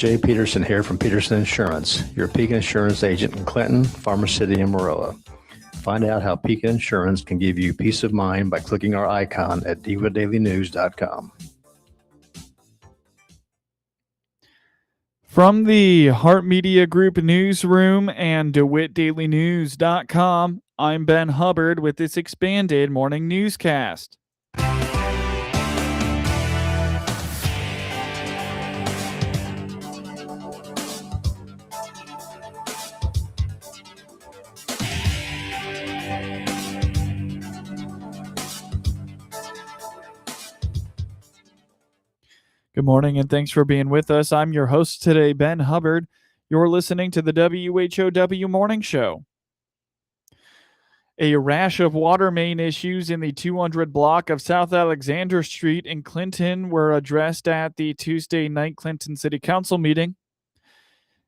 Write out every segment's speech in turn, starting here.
Jay Peterson here from Peterson Insurance, your Pekin Insurance agent in Clinton, Farmer City, and Maroa. Find out how Pekin Insurance can give you peace of mind by clicking our icon at divadailynews.com. From the Hart Media Group newsroom and DeWittDailyNews.com, I'm Ben Hubbard with this expanded morning newscast. Good morning and thanks for being with us. I'm your host today, Ben Hubbard. You're listening to the WHOW Morning Show. A rash of water main issues in the 200 block of South Alexander Street in Clinton were addressed at the Tuesday night Clinton City Council meeting.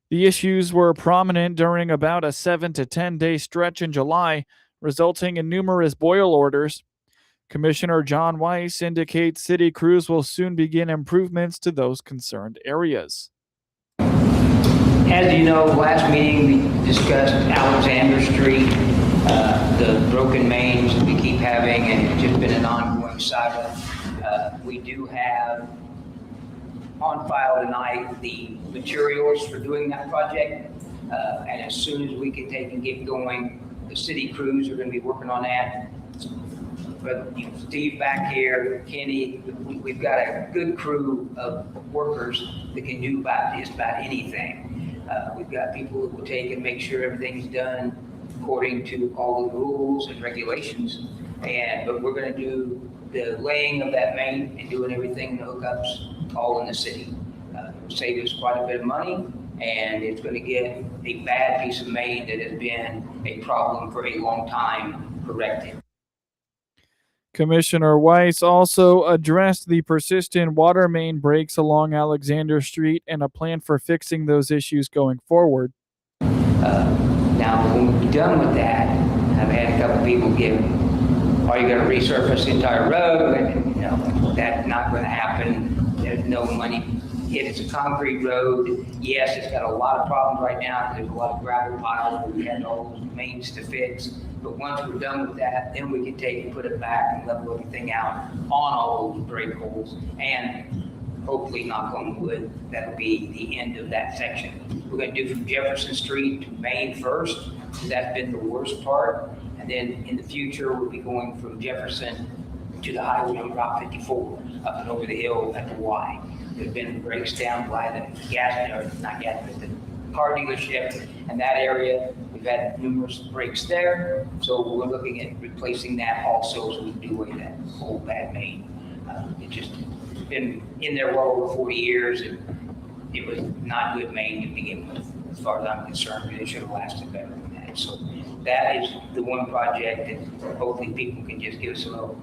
The issues were prominent during about a 7 to 10 day stretch in July, resulting in numerous boil orders. Commissioner John Weiss indicates city crews will soon begin improvements to those concerned areas. As you know, last meeting we discussed Alexander Street, the broken mains that we keep having, and it's just been an ongoing saga. We do have on file tonight the materials for doing that project, and as soon as we can take and get going, the city crews are going to be working on that. But Steve back here, Kenny, we've got a good crew of workers that can do just about anything. We've got people that will take and make sure everything's done according to all the rules and regulations. But we're going to do the laying of that main and doing everything, the hookups, all in the city. It'll save us quite a bit of money, and it's going to get a bad piece of main that has been a problem for a long time corrected. Commissioner Weiss also addressed the persistent water main breaks along Alexander Street and a plan for fixing those issues going forward. Now, when we're done with that, I've had a couple people give, are you going to resurface the entire road? And, that's not going to happen. There's no money. It's a concrete road. Yes, it's got a lot of problems right now. There's a lot of gravel piles where we had all those mains to fix. But once we're done with that, then we can take and put it back and level everything out on all those break holes. And hopefully, knock on wood, that'll be the end of that section. We're going to do from Jefferson Street to Main first. That's been the worst part. And then in the future, we'll be going from Jefferson to the highway on Route 54 up and over the hill at the Y. There's been breaks down by the the car dealership and that area. We've had numerous breaks there, so we're looking at replacing that also, so we can do away with that whole bad main. It just been in there well over 40 years, and it was not good main to begin with. As far as I'm concerned, it should have lasted better than that. So that is the one project that hopefully people can just give us a little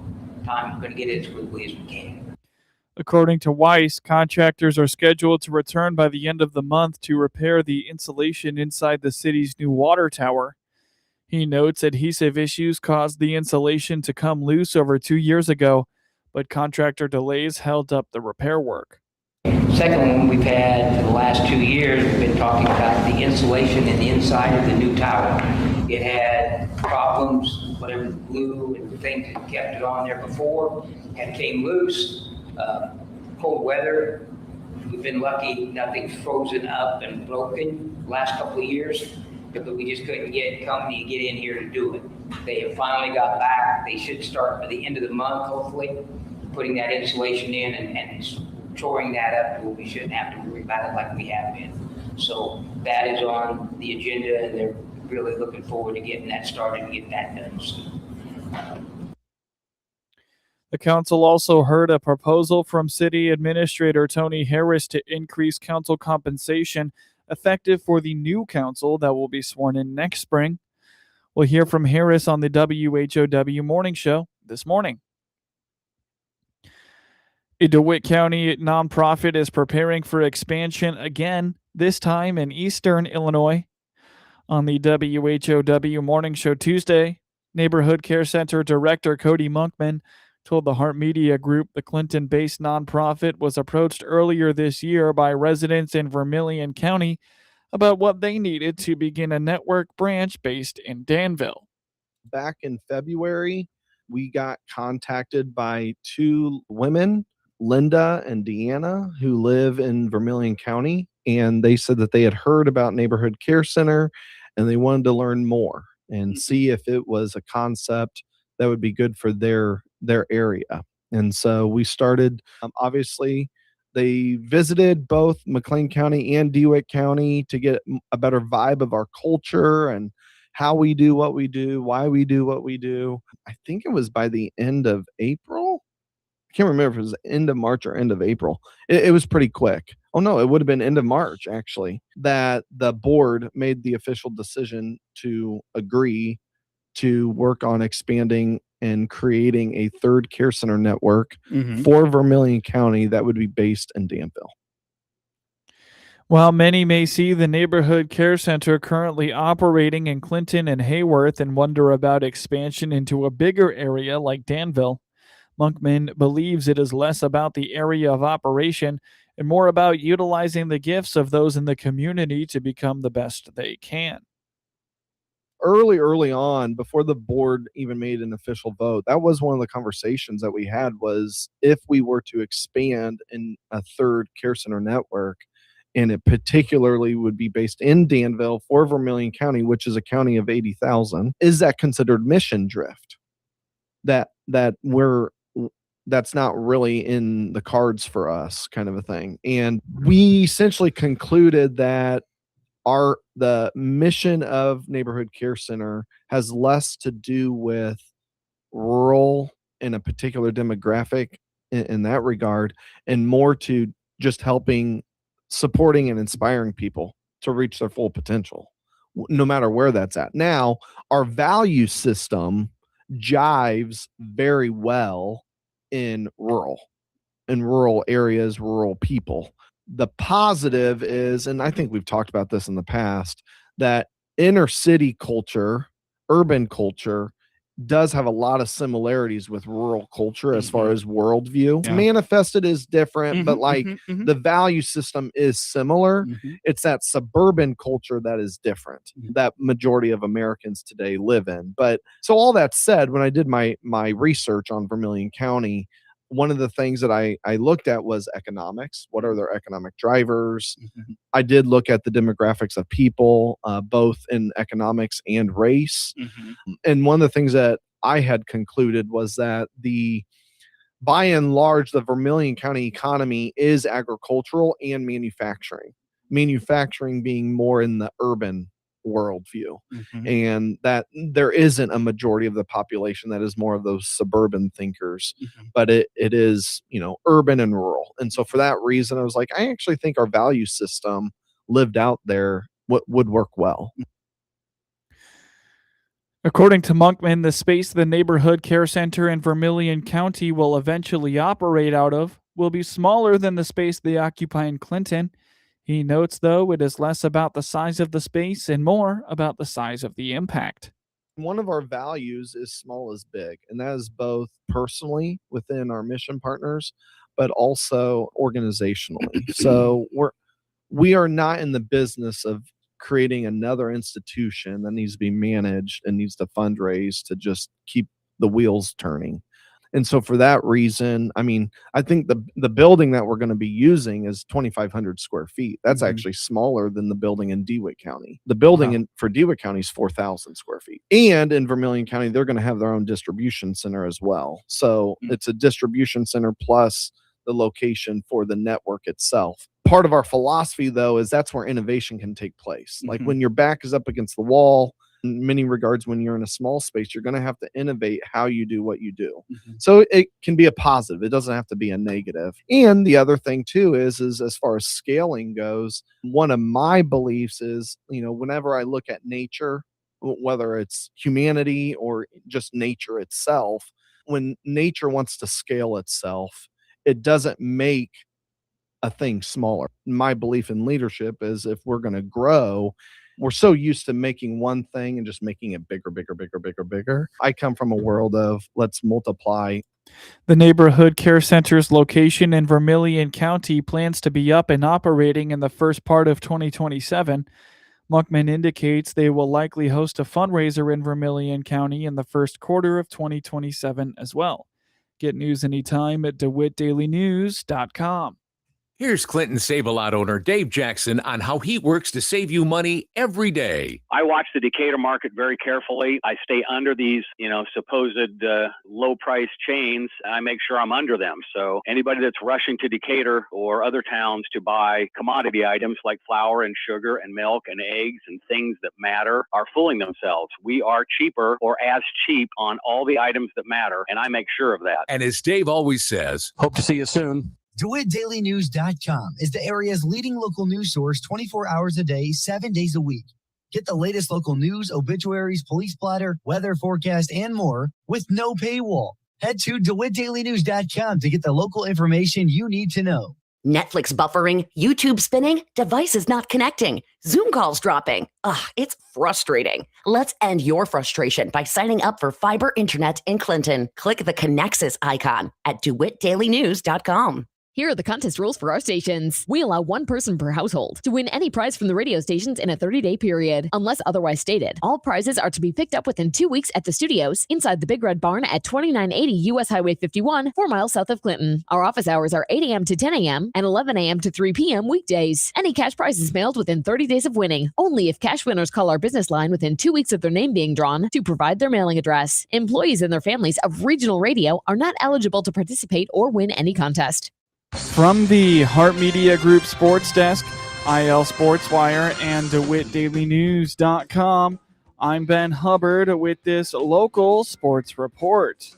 time. We're going to get it as quickly as we can. According to Weiss, contractors are scheduled to return by the end of the month to repair the insulation inside the city's new water tower. He notes adhesive issues caused the insulation to come loose over 2 years ago, but contractor delays held up the repair work. Second one we've had for the last 2 years, we've been talking about the insulation in the inside of the new tower. It had problems, whatever glue and things that kept it on there before, had came loose. Cold weather, we've been lucky, nothing's frozen up and broken the last couple of years, but we just couldn't get a company to get in here to do it. They have finally got back. They should start by the end of the month, hopefully, putting that insulation in and shoring that up, and we shouldn't have to worry about it like we have been. So that is on the agenda, and they're really looking forward to getting that started and getting that done soon. The council also heard a proposal from City Administrator Tony Harris to increase council compensation effective for the new council that will be sworn in next spring. We'll hear from Harris on the WHOW Morning Show this morning. A DeWitt County nonprofit is preparing for expansion again, this time in eastern Illinois. On the WHOW Morning Show Tuesday, Neighborhood Care Center Director Cody Monkman told the Heart Media Group the Clinton-based nonprofit was approached earlier this year by residents in Vermilion County about what they needed to begin a network branch based in Danville. Back in February, we got contacted by two women, Linda and Deanna, who live in Vermilion County, and they said that they had heard about Neighborhood Care Center and they wanted to learn more and see if it was a concept that would be good for their area. And so we started, obviously, they visited both McLean County and DeWitt County to get a better vibe of our culture and how we do what we do, why we do what we do. I think it was by the end of April. I can't remember if it was end of March or end of April. It was pretty quick. Oh no, it would have been end of March actually, that the board made the official decision to agree to work on expanding and creating a third care center network for Vermilion County that would be based in Danville. While many may see the neighborhood care center currently operating in Clinton and Hayworth and wonder about expansion into a bigger area like Danville, Monkman believes it is less about the area of operation and more about utilizing the gifts of those in the community to become the best they can. Early on, before the board even made an official vote, that was one of the conversations that we had, was if we were to expand in a third care center network, and it particularly would be based in Danville for Vermilion County, which is a county of 80,000, is that considered mission drift? That's not really in the cards for us, kind of a thing. And we essentially concluded that the mission of Neighborhood Care Center has less to do with rural in a particular demographic in that regard, and more to just supporting and inspiring people to reach their full potential, no matter where that's at. Now, our value system jives very well in rural areas, rural people. The positive is, and I think we've talked about this in the past, that inner city culture, urban culture, does have a lot of similarities with rural culture as far as worldview. Yeah. Manifested is different, but the value system is similar. It's that suburban culture that is different, that majority of Americans today live in. But so all that said, when I did my research on Vermilion County, one of the things that I looked at was economics. What are their economic drivers? I did look at the demographics of people, both in economics and race. And one of the things that I had concluded was that by and large, the Vermilion County economy is agricultural and manufacturing being more in the urban worldview, and that there isn't a majority of the population that is more of those suburban thinkers, but it is, urban and rural. And so for that reason, I was like, I actually think our value system lived out there would work well. According to Monkman, the space the neighborhood care center in Vermilion County will eventually operate out of will be smaller than the space they occupy in Clinton. He notes, though, it is less about the size of the space and more about the size of the impact. One of our values is small is big, and that is both personally within our mission partners, but also organizationally. So we are not in the business of creating another institution that needs to be managed and needs to fundraise to just keep the wheels turning. And so for that reason, I think the building that we're going to be using is 2,500 square feet. That's actually smaller than the building in DeWitt County. The building for DeWitt County is 4,000 square feet. And in Vermilion County, they're going to have their own distribution center as well. So it's a distribution center plus the location for the network itself. Part of our philosophy, though, is that's where innovation can take place. Like when your back is up against the wall, in many regards, when you're in a small space, you're going to have to innovate how you do what you do. So it can be a positive. It doesn't have to be a negative. And the other thing too is as far as scaling goes, one of my beliefs is, whenever I look at nature, whether it's humanity or just nature itself, when nature wants to scale itself, it doesn't make a thing smaller. My belief in leadership is if we're going to grow, we're so used to making one thing and just making it bigger. I come from a world of let's multiply The neighborhood care center's location in Vermilion County plans to be up and operating in the first part of 2027. Muckman indicates they will likely host a fundraiser in Vermilion County in the first quarter of 2027 as well. Get news anytime at DeWittDailyNews.com. Here's Clinton Save-A-Lot owner Dave Jackson on how he works to save you money every day. I watch the Decatur market very carefully. I stay under these, supposed low price chains. I make sure I'm under them. So anybody that's rushing to Decatur or other towns to buy commodity items like flour and sugar and milk and eggs and things that matter are fooling themselves. We are cheaper or as cheap on all the items that matter, and I make sure of that. And as Dave always says, Hope to see you soon. DeWittDailyNews.com is the area's leading local news source 24 hours a day, 7 days a week. Get the latest local news, obituaries, police blotter, weather forecast, and more with no paywall. Head to DeWittDailyNews.com to get the local information you need to know. Netflix buffering, YouTube spinning, devices not connecting, Zoom calls dropping. It's frustrating. Let's end your frustration by signing up for fiber internet in Clinton. Click the Connexus icon at DeWittDailyNews.com. Here are the contest rules for our stations. We allow one person per household to win any prize from the radio stations in a 30-day period. Unless otherwise stated, all prizes are to be picked up within 2 weeks at the studios inside the Big Red Barn at 2980 U.S. Highway 51, 4 miles south of Clinton. Our office hours are 8 a.m. to 10 a.m. and 11 a.m. to 3 p.m. weekdays. Any cash prize is mailed within 30 days of winning, only if cash winners call our business line within 2 weeks of their name being drawn to provide their mailing address. Employees and their families of regional radio are not eligible to participate or win any contest. From the Hart Media Group Sports Desk, IL Sports Wire, and DeWittDailyNews.com, I'm Ben Hubbard with this local sports report.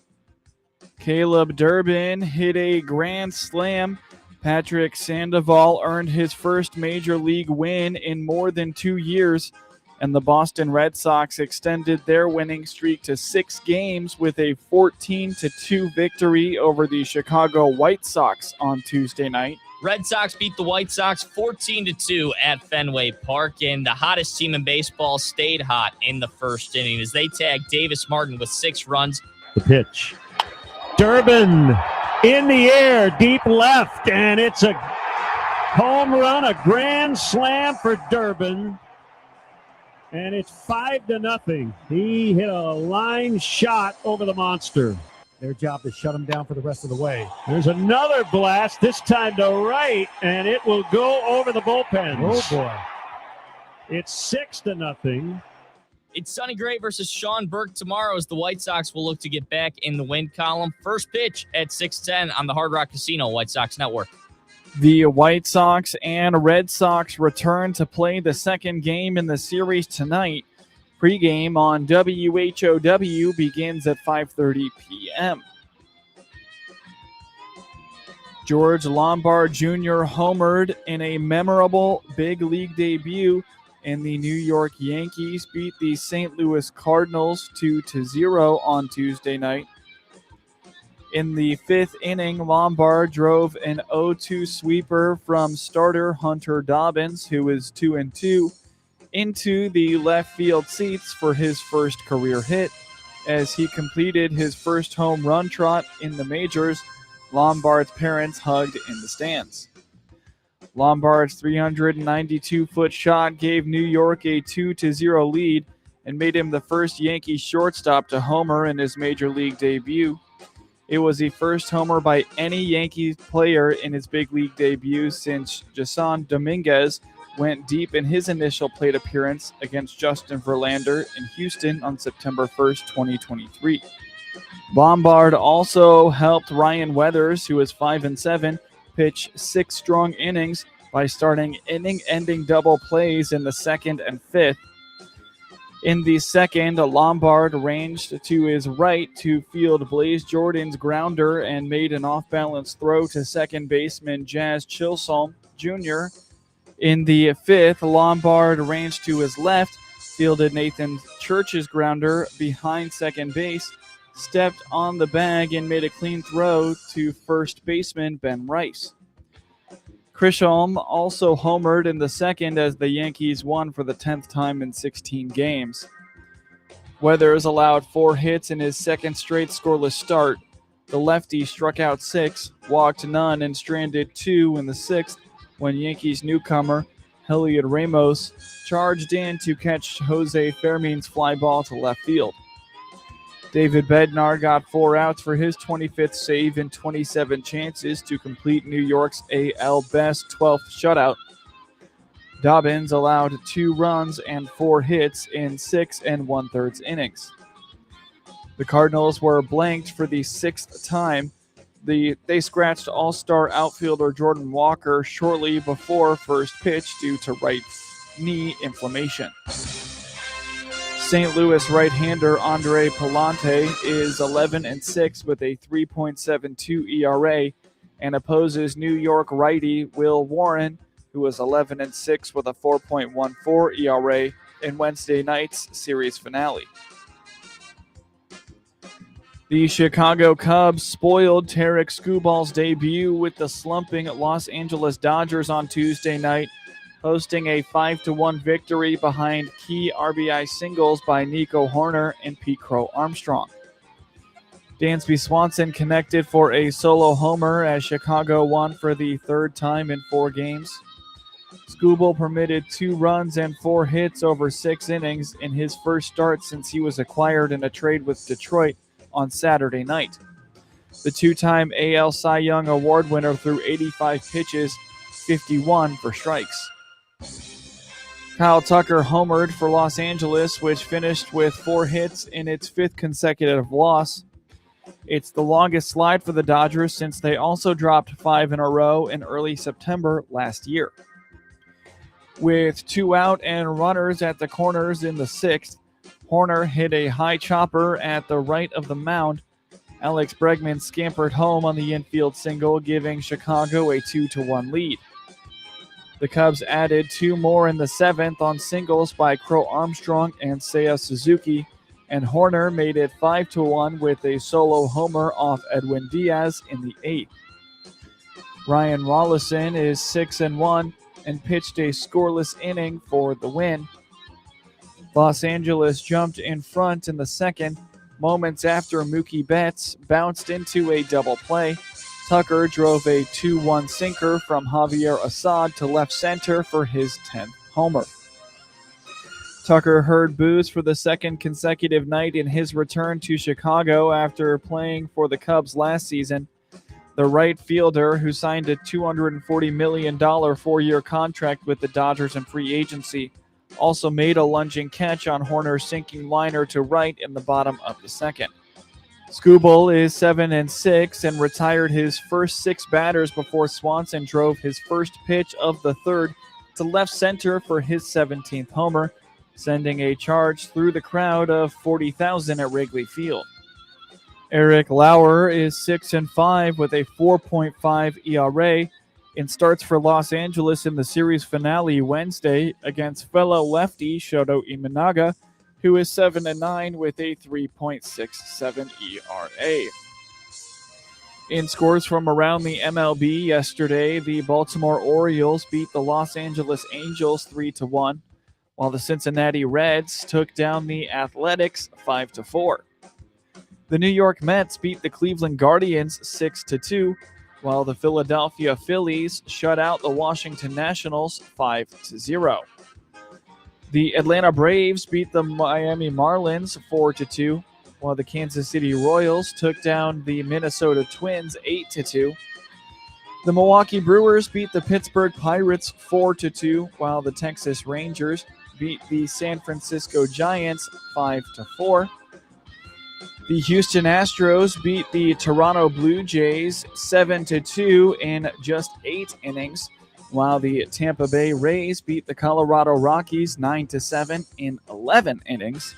Caleb Durbin hit a grand slam. Patrick Sandoval earned his first major league win in more than 2 years, and the Boston Red Sox extended their winning streak to 6 games with a 14-2 victory over the Chicago White Sox on Tuesday night. Red Sox beat the White Sox 14-2 at Fenway Park, and the hottest team in baseball stayed hot in the first inning as they tagged Davis Martin with 6 runs. The pitch. Durbin in the air, deep left, and it's a home run, a grand slam for Durbin. And it's 5-0. He hit a line shot over the monster. Their job is shut him down for the rest of the way. There's another blast, this time to right, and it will go over the bullpen. Oh, boy. It's 6-0. It's Sonny Gray versus Sean Burke tomorrow as the White Sox will look to get back in the win column. First pitch at 6:10 on the Hard Rock Casino White Sox Network. The White Sox and Red Sox return to play the second game in the series tonight. Pre-game on WHOW begins at 5:30 p.m. George Lombard Jr. homered in a memorable big league debut, and the New York Yankees beat the St. Louis Cardinals 2-0 on Tuesday night. In the 5th inning, Lombard drove an 0-2 sweeper from starter Hunter Dobbins, who is 2-2, into the left field seats for his first career hit. As he completed his first home run trot in the majors, Lombard's parents hugged in the stands. Lombard's 392-foot shot gave New York a 2-0 lead and made him the first Yankee shortstop to homer in his major league debut. It was the first homer by any Yankees player in his big league debut since Jason Dominguez went deep in his initial plate appearance against Justin Verlander in Houston on September 1st, 2023. Lombard also helped Ryan Weathers, who is 5-7, pitch 6 strong innings by starting inning-ending double plays in the 2nd and 5th. In the 2nd, Lombard ranged to his right to field Blaze Jordan's grounder and made an off-balance throw to second baseman Jazz Chisholm Jr. In the 5th, Lombard ranged to his left, fielded Nathan Church's grounder behind second base, stepped on the bag, and made a clean throw to first baseman Ben Rice. Chisholm also homered in the 2nd as the Yankees won for the 10th time in 16 games. Weathers allowed 4 hits in his second straight scoreless start. The lefty struck out 6, walked none, and stranded 2 in the 6th when Yankees newcomer Heliot Ramos charged in to catch Jose Fermin's fly ball to left field. David Bednar got 4 outs for his 25th save in 27 chances to complete New York's AL Best 12th shutout. Dobbins allowed 2 runs and 4 hits in 6 1/3 innings. The Cardinals were blanked for the 6th time. They scratched all-star outfielder Jordan Walker shortly before first pitch due to right knee inflammation. St. Louis right-hander Andre Palante is 11-6 with a 3.72 ERA and opposes New York righty Will Warren, who was 11-6 with a 4.14 ERA in Wednesday night's series finale. The Chicago Cubs spoiled Tarik Skubal's debut with the slumping Los Angeles Dodgers on Tuesday night, posting a 5-1 victory behind key RBI singles by Nico Hoerner and Pete Crow Armstrong. Dansby Swanson connected for a solo homer as Chicago won for the 3rd time in 4 games. Skubal permitted 2 runs and 4 hits over 6 innings in his first start since he was acquired in a trade with Detroit on Saturday night. The 2-time AL Cy Young Award winner threw 85 pitches, 51 for strikes. Kyle Tucker homered for Los Angeles, which finished with 4 hits in its 5th consecutive loss. It's the longest slide for the Dodgers since they also dropped 5 in a row in early September last year. With 2 out and runners at the corners in the 6th, Hoerner hit a high chopper at the right of the mound. Alex Bregman scampered home on the infield single, giving Chicago a 2-1 lead. The Cubs added 2 more in the 7th on singles by Crow Armstrong and Seiya Suzuki, and Hoerner made it 5-1 with a solo homer off Edwin Diaz in the 8th. Ryan Rollison is 6-1 and pitched a scoreless inning for the win. Los Angeles jumped in front in the 2nd, moments after Mookie Betts bounced into a double play. Tucker drove a 2-1 sinker from Javier Assad to left center for his 10th homer. Tucker heard boos for the 2nd consecutive night in his return to Chicago after playing for the Cubs last season. The right fielder, who signed a $240 million 4-year contract with the Dodgers in free agency, also made a lunging catch on Hoerner's sinking liner to right in the bottom of the 2nd. Skubal is 7-6 and retired his first 6 batters before Swanson drove his first pitch of the 3rd to left center for his 17th homer, sending a charge through the crowd of 40,000 at Wrigley Field. Eric Lauer is 6-5 with a 4.5 ERA and starts for Los Angeles in the series finale Wednesday against fellow lefty Shoto Imanaga, who is 7-9 with a 3.67 ERA. In scores from around the MLB yesterday, the Baltimore Orioles beat the Los Angeles Angels 3-1, while the Cincinnati Reds took down the Athletics 5-4. The New York Mets beat the Cleveland Guardians 6-2, while the Philadelphia Phillies shut out the Washington Nationals 5-0. The Atlanta Braves beat the Miami Marlins 4-2, while the Kansas City Royals took down the Minnesota Twins 8-2. The Milwaukee Brewers beat the Pittsburgh Pirates 4-2, while the Texas Rangers beat the San Francisco Giants 5-4. The Houston Astros beat the Toronto Blue Jays 7-2 in just 8 innings, while the Tampa Bay Rays beat the Colorado Rockies 9-7 in 11 innings.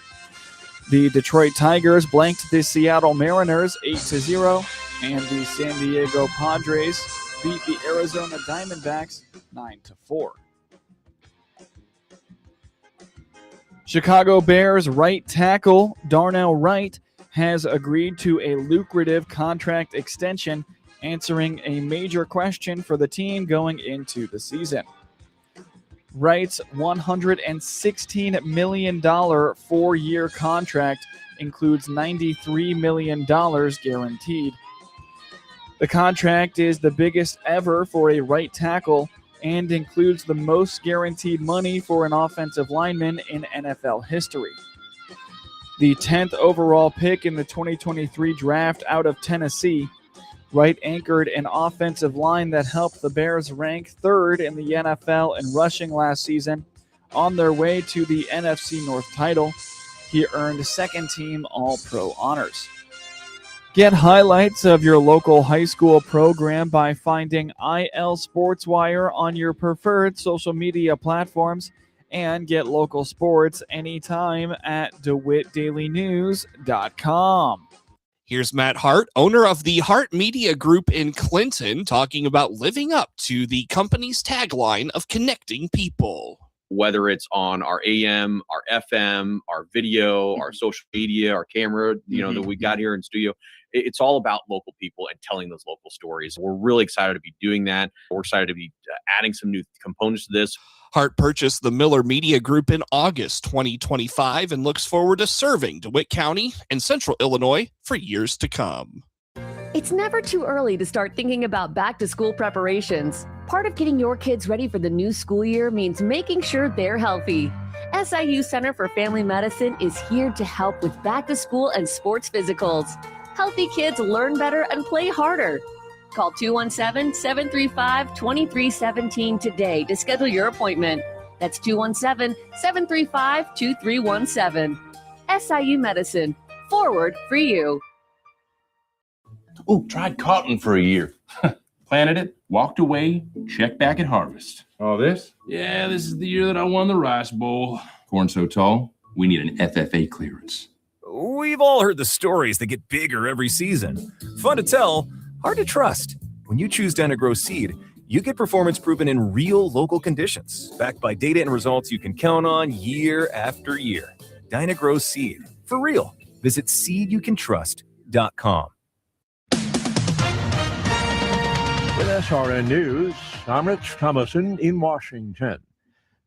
The Detroit Tigers blanked the Seattle Mariners 8-0, and the San Diego Padres beat the Arizona Diamondbacks 9-4. Chicago Bears right tackle Darnell Wright has agreed to a lucrative contract extension, answering a major question for the team going into the season. Wright's $116 million 4-year contract includes $93 million guaranteed, The contract is the biggest ever for a right tackle and includes the most guaranteed money for an offensive lineman in NFL history. The 10th overall pick in the 2023 draft out of Tennessee, Wright anchored an offensive line that helped the Bears rank third in the NFL in rushing last season. On their way to the NFC North title, he earned second-team All-Pro honors. Get highlights of your local high school program by finding IL SportsWire on your preferred social media platforms, and get local sports anytime at DeWittDailyNews.com. Here's Matt Hart, owner of the Hart Media Group in Clinton, talking about living up to the company's tagline of connecting people. Whether it's on our AM, our FM, our video, our social media, our camera, that we got here in studio, it's all about local people and telling those local stories. We're really excited to be doing that. We're excited to be adding some new components to this. Hart purchased the Miller Media Group in August 2025 and looks forward to serving DeWitt County and Central Illinois for years to come. It's never too early to start thinking about back-to-school preparations. Part of getting your kids ready for the new school year means making sure they're healthy. SIU Center for Family Medicine is here to help with back-to-school and sports physicals. Healthy kids learn better and play harder. Call 217-735-2317 today to schedule your appointment. That's 217-735-2317. SIU Medicine. Forward for you. Oh, tried cotton for a year. Planted it, walked away, checked back at harvest. Oh, this? Yeah, this is the year that I won the Rice Bowl. Corn so tall, we need an FFA clearance. We've all heard the stories that get bigger every season. Fun to tell, hard to trust. When you choose Dynagrow Seed, you get performance proven in real local conditions, backed by data and results you can count on year after year. Dynagrow Seed, for real. Visit seedyoucantrust.com. With SRN News, I'm Rich Thomason in Washington.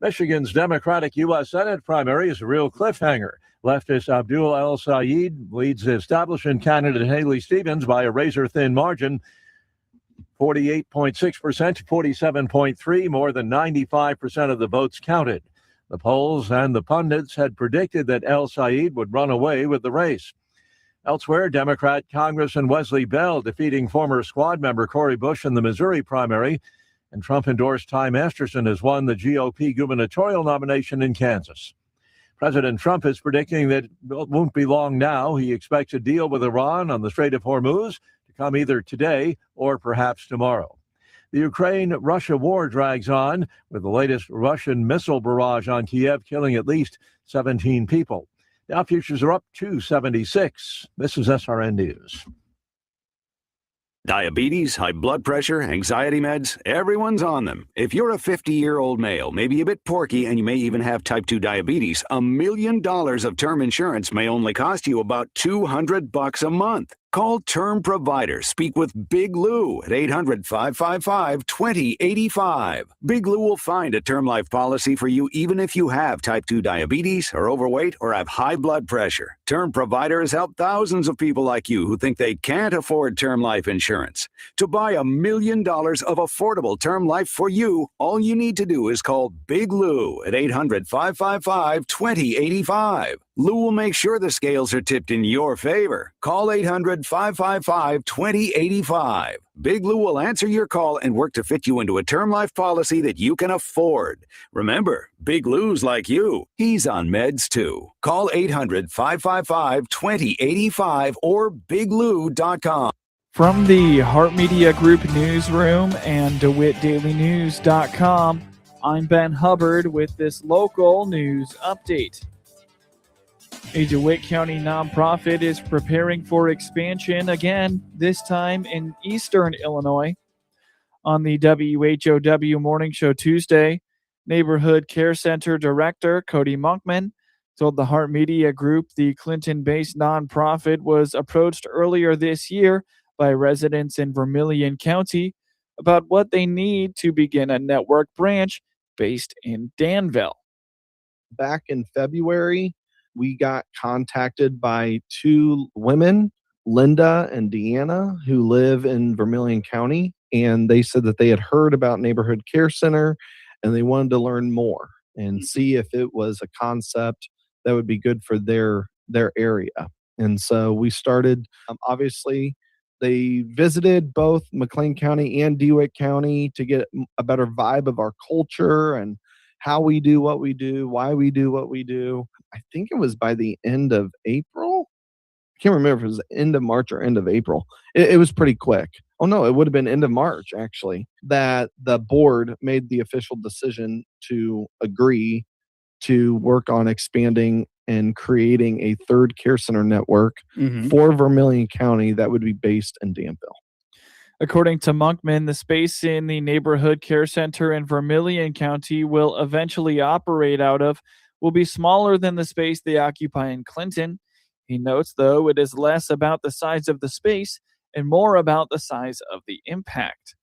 Michigan's Democratic U.S. Senate primary is a real cliffhanger. Leftist Abdul El-Sayed leads establishment candidate Haley Stevens by a razor-thin margin, 48.6% to 47.3%, more than 95% of the votes counted. The polls and the pundits had predicted that El-Sayed would run away with the race. Elsewhere, Democrat Congressman Wesley Bell defeating former squad member Cori Bush in the Missouri primary, and Trump-endorsed Ty Masterson has won the GOP gubernatorial nomination in Kansas. President Trump is predicting that it won't be long now. He expects a deal with Iran on the Strait of Hormuz to come either today or perhaps tomorrow. The Ukraine-Russia war drags on, with the latest Russian missile barrage on Kiev killing at least 17 people. Dow futures are up 276. This is SRN News. Diabetes, high blood pressure, anxiety meds, everyone's on them. If you're a 50-year-old male, maybe a bit porky, and you may even have type 2 diabetes, $1 million of term insurance may only cost you about $200 a month. Call Term Provider. Speak with Big Lou at 800-555-2085. Big Lou will find a term life policy for you even if you have type 2 diabetes, are overweight, or have high blood pressure. Term Provider has helped thousands of people like you who think they can't afford term life insurance. To buy $1 million of affordable term life for you, all you need to do is call Big Lou at 800-555-2085. Lou will make sure the scales are tipped in your favor. Call 800-555-2085. Big Lou will answer your call and work to fit you into a term life policy that you can afford. Remember, Big Lou's like you. He's on meds too. Call 800-555-2085 or biglou.com. From the Hart Media Group newsroom and DeWittDailyNews.com, I'm Ben Hubbard with this local news update. A DeWitt County nonprofit is preparing for expansion again, this time in eastern Illinois. On the WHOW Morning Show Tuesday, Neighborhood Care Center Director Cody Monkman told the Hart Media Group the Clinton-based nonprofit was approached earlier this year by residents in Vermilion County about what they need to begin a network branch based in Danville. Back in February, we got contacted by two women Linda and Deanna, who live in Vermilion County, and they said that they had heard about Neighborhood Care Center and they wanted to learn more and see if it was a concept that would be good for their area. And so we started, obviously, they visited both McLean County and DeWitt County to get a better vibe of our culture and how we do what we do, why we do what we do. I think it was by the end of April. I can't remember if it was the end of March or end of April. It was pretty quick. Oh, no, it would have been end of March, actually, that the board made the official decision to agree to work on expanding and creating a third care center network for Vermilion County that would be based in Danville. According to Monkman, the space in the Neighborhood Care Center in Vermilion County will eventually operate out of will be smaller than the space they occupy in Clinton. He notes, though, it is less about the size of the space and more about the size of the impact.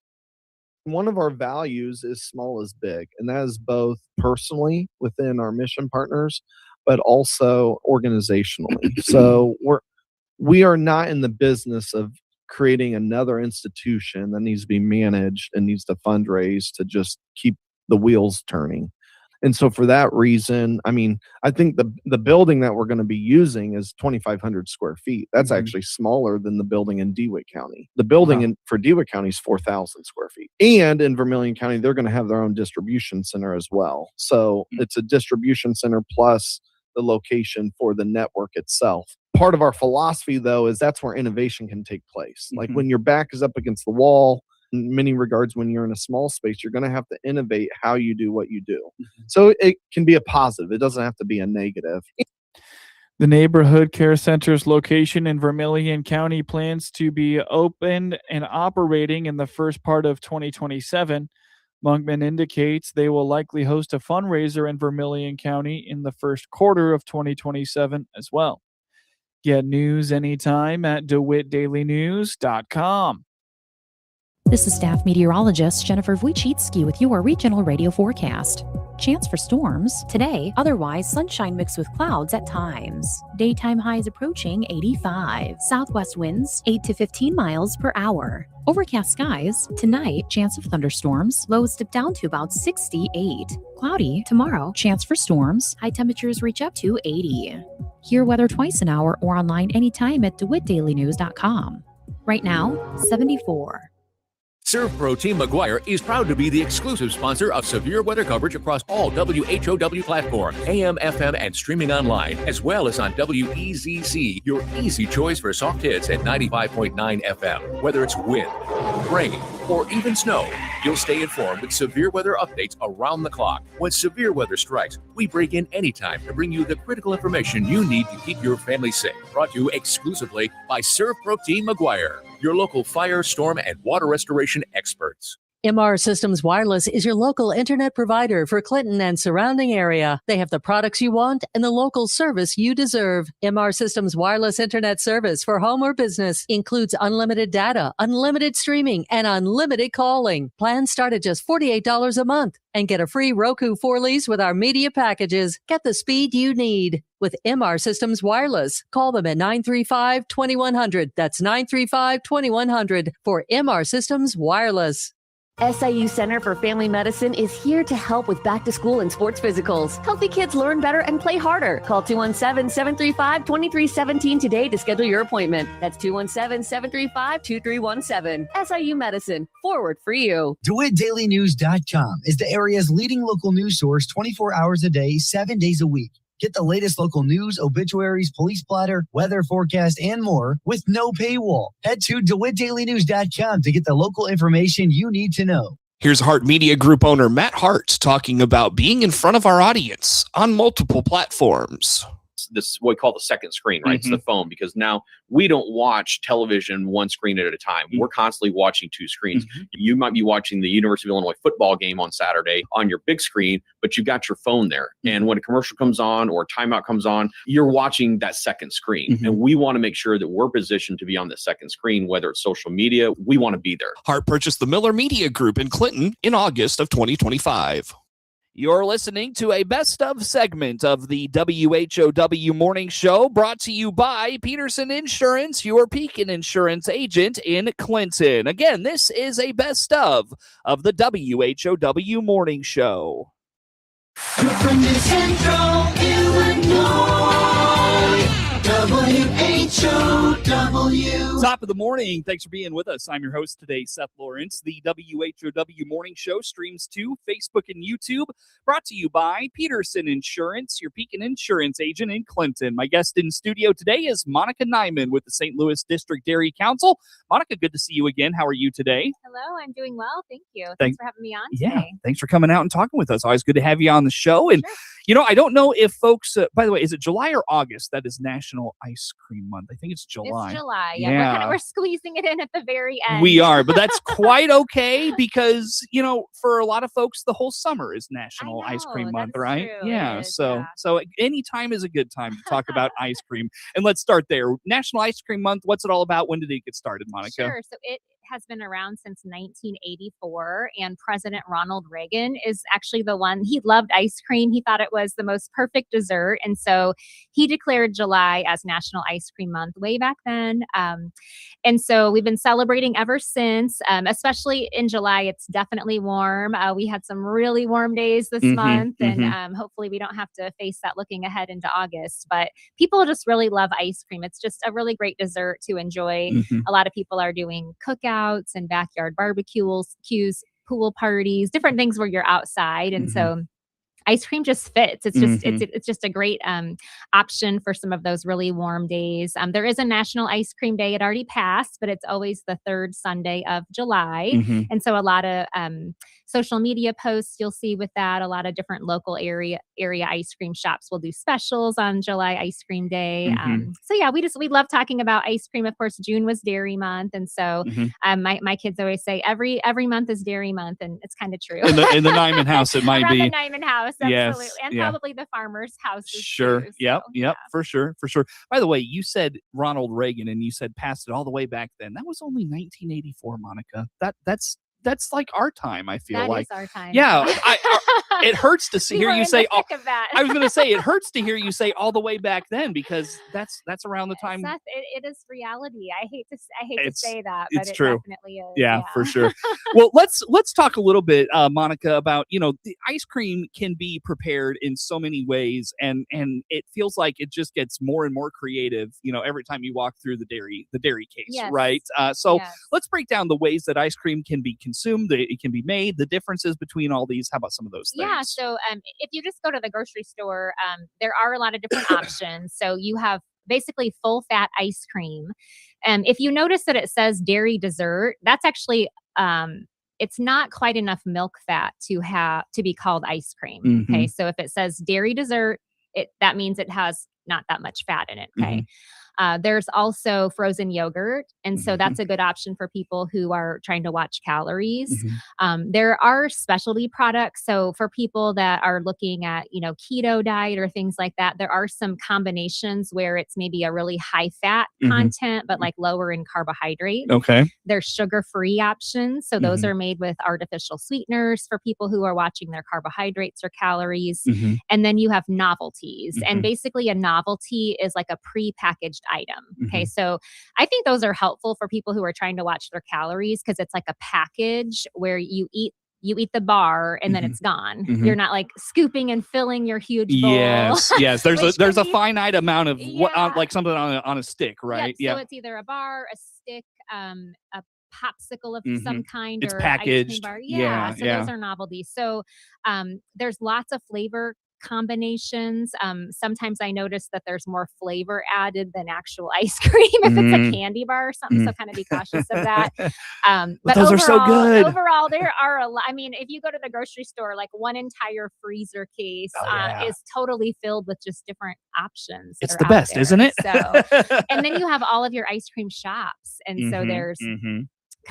One of our values is small is big, and that is both personally within our mission partners, but also organizationally. So we are not in the business of creating another institution that needs to be managed and needs to fundraise to just keep the wheels turning. And so for that reason, I mean, I think the building that we're going to be using is 2,500 square feet. That's actually smaller than the building in DeWitt County. The building for DeWitt County is 4,000 square feet. And in Vermilion County, they're going to have their own distribution center as well. So it's a distribution center plus the location for the network itself. Part of our philosophy, though, is that's where innovation can take place. Like when your back is up against the wall, in many regards, when you're in a small space, you're going to have to innovate how you do what you do. So it can be a positive. It doesn't have to be a negative. The Neighborhood Care Center's location in Vermilion County plans to be opened and operating in the first part of 2027. Monkman indicates they will likely host a fundraiser in Vermilion County in the first quarter of 2027 as well. Get news anytime at DeWittDailyNews.com. This is staff meteorologist Jennifer Wojcicki with your regional radio forecast. Chance for storms today, otherwise sunshine mixed with clouds at times. Daytime highs approaching 85. Southwest winds 8 to 15 miles per hour. Overcast skies tonight, chance of thunderstorms. Lows dip down to about 68. Cloudy tomorrow, chance for storms. High temperatures reach up to 80. Hear weather twice an hour or online anytime at DeWittDailyNews.com. Right now, 74. Surf Pro Team McGuire is proud to be the exclusive sponsor of severe weather coverage across all WHOW platforms, AM, FM, and streaming online, as well as on WEZC, your easy choice for soft hits at 95.9 FM. Whether it's wind, rain, or even snow, you'll stay informed with severe weather updates around the clock. When severe weather strikes, we break in anytime to bring you the critical information you need to keep your family safe. Brought to you exclusively by Surf Pro Team McGuire, your local fire, storm, and water restoration experts. MR Systems Wireless is your local internet provider for Clinton and surrounding area. They have the products you want and the local service you deserve. MR Systems Wireless Internet service for home or business includes unlimited data, unlimited streaming, and unlimited calling. Plans start at just $48 a month and get a free Roku 4 lease with our media packages. Get the speed you need with MR Systems Wireless. Call them at 935-2100. That's 935-2100 for MR Systems Wireless. SIU Center for Family Medicine is here to help with back to school and sports physicals. Healthy kids learn better and play harder. Call 217-735-2317 today to schedule your appointment. That's 217-735-2317. SIU Medicine, forward for you. DeWittDailyNews.com is the area's leading local news source 24 hours a day, 7 days a week. Get the latest local news, obituaries, police blotter, weather forecast, and more with no paywall. Head to DeWittDailyNews.com to get the local information you need to know. Here's Hart Media Group owner Matt Hart talking about being in front of our audience on multiple platforms. This what we call the second screen, right? It's the phone, because now we don't watch television one screen at a time. We're constantly watching two screens. You might be watching the University of Illinois football game on Saturday on your big screen, but you got your phone there. And when a commercial comes on or a timeout comes on, you're watching that second screen. And we want to make sure that we're positioned to be on the second screen, whether it's social media, we want to be there. Hart purchased the Miller Media Group in Clinton in August of 2025. You're listening to a best of segment of the WHOW Morning Show, brought to you by Peterson Insurance, your Pekin Insurance agent in Clinton. Again, this is a best of the WHOW Morning Show. You're from the Central Illinois, WHOW. Top of the morning. Thanks for being with us. I'm your host today, Seth Lawrence. The WHOW Morning Show streams to Facebook and YouTube. Brought to you by Peterson Insurance, your Pekin Insurance agent in Clinton. My guest in studio today is Monica Nyman with the St. Louis District Dairy Council. Monica, good to see you again. How are you today? Hello, I'm doing well. Thank you. Thanks for having me on Yeah, today. thanks for coming out and talking with us. Always good to have you on the show. And, you know, I don't know if folks, by the way, is it July or August? That is National Ice Cream Month. I think it's July. It's July. Yeah. We're squeezing it in at the very end. We are, but that's quite okay because, you know, for a lot of folks, the whole summer is National Ice Cream Month, right? true. Yeah. It is, So any time is a good time to talk about ice cream. And let's start there. National Ice Cream Month. What's it all about? When did it get started, Monica? Sure. So it has been around since 1984, and President Ronald Reagan is actually the one. He loved ice cream. He thought it was the most perfect dessert, and so he declared July as National Ice Cream Month way back then. And so we've been celebrating ever since, especially in July. It's definitely warm. We had some really warm days this month, and hopefully we don't have to face that looking ahead into August. But people just really love ice cream. It's just a really great dessert to enjoy. A lot of people are doing cookouts and backyard barbecues, pool parties, different things where you're outside. And so ice cream just fits. It's just it's just a great option for some of those really warm days. There is a National Ice Cream Day. It already passed, but it's always the third Sunday of July. And so a lot of social media posts you'll see with that. A lot of different local area ice cream shops will do specials on July Ice Cream Day. So yeah, we love talking about ice cream. Of course, June was Dairy Month, and so my kids always say every month is Dairy Month, and it's kind of true. In the Nyman house, it might Around be. the Nyman house, absolutely, Yes, and yeah. probably the farmers' houses. Sure. Too, Yep. so, Yep. For sure. By the way, you said Ronald Reagan, and you said passed it all the way back then. That was only 1984, Monica. That's like our time. I feel That like is our time. Yeah. It hurts to We hear were you in say. the thick of that. I was going to say it hurts to hear you say all the way back then because that's around the time. Seth, it is reality. I hate to It's- say that, but it's it true. definitely is. Yeah, for sure. Well, let's talk a little bit, Monica, about, you know, the ice cream can be prepared in so many ways, and it feels like it just gets more and more creative, you know, every time you walk through the dairy case, Yes. right? So Yes. let's break down the ways that ice cream can be consumed, it can be made, the differences between all these. How about some of those things? Yeah. So if you just go to the grocery store, there are a lot of different options. So you have basically full fat ice cream. If you notice that it says dairy dessert, that's actually it's not quite enough milk fat to be called ice cream. Okay. So if it says dairy dessert, that means it has not that much fat in it. Okay. There's also frozen yogurt. And so that's a good option for people who are trying to watch calories. There are specialty products. So for people that are looking at, you know, keto diet or things like that, there are some combinations where it's maybe a really high fat content, but like lower in carbohydrate. Okay. There's sugar-free options. So those are made with artificial sweeteners for people who are watching their carbohydrates or calories. And then you have novelties. And basically a novelty is like a pre-packaged item. Okay. So I think those are helpful for people who are trying to watch their calories because it's like a package where you eat the bar and then it's gone. You're not like scooping and filling your huge bowl. Yes. There's Which a can be- finite amount of what Yeah. like something on a stick, right? Yep. So it's either a bar, a stick, a popsicle of some kind, It's or ice cream packaged. bar. Yeah, So yeah. those are novelties. So there's lots of flavor combinations. Sometimes I notice that there's more flavor added than actual ice cream if it's a candy bar or something. So kind of be cautious of that. But those are so good. Overall, there are a lot. I mean, if you go to the grocery store, like one entire freezer case is totally filled with just different options. It's that the are out best, there. isn't it? So, and then you have all of your ice cream shops. And so there's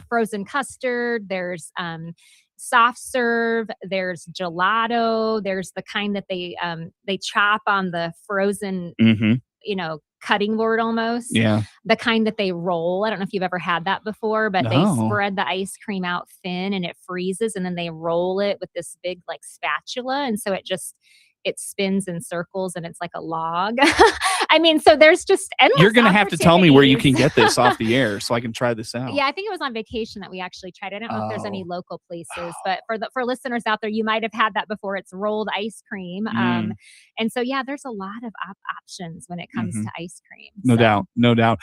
frozen custard, there's soft serve, there's gelato, there's the kind that they chop on the frozen you know, cutting board almost. Yeah. The kind that they roll. I don't know if you've ever had that before, but they No. spread the ice cream out thin and it freezes, and then they roll it with this big like spatula, and so it spins in circles and it's like a log. I mean, so there's just endless You're going to have to tell me where you can opportunities. get this off the air so I can try this out. Yeah, I think it was on vacation that we actually tried. I don't know if there's any local places, but for listeners out there, you might have had that before. It's rolled ice cream. And so, yeah, there's a lot of options when it comes to ice cream. No So- doubt. No doubt.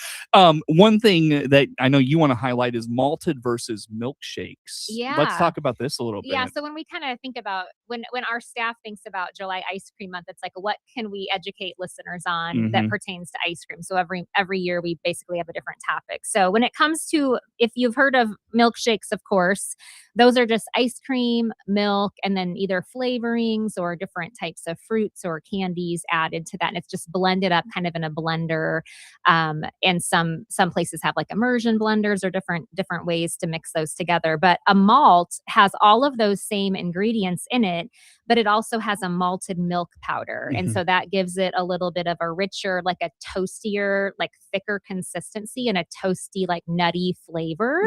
One thing that I know you want to highlight is malted versus milkshakes. Yeah. Let's talk about this a little bit. Yeah, so when we kind of think about when our staff thinks about July Ice Cream Month, it's like, what can we educate listeners on that pertains to ice cream? So every year we basically have a different topic. So when it comes to, if you've heard of milkshakes, of course, those are just ice cream, milk, and then either flavorings or different types of fruits or candies added to that. And it's just blended up kind of in a blender. And some places have like immersion blenders or different ways to mix those together. But a malt has all of those same ingredients in it, but it also has a malted milk powder. And so that gives it a little bit of a richer, like a toastier, like thicker consistency and a toasty, like nutty flavor.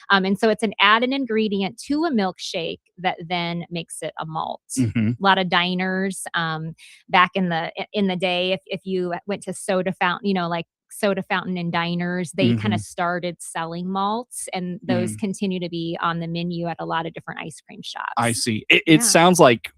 And so it's an added ingredient to a milkshake that then makes it a malt. A lot of diners back in the day, if you went to soda fountain, like soda fountain and diners, they kind of started selling malts, and those continue to be on the menu at a lot of different ice cream shops. I see. It sounds like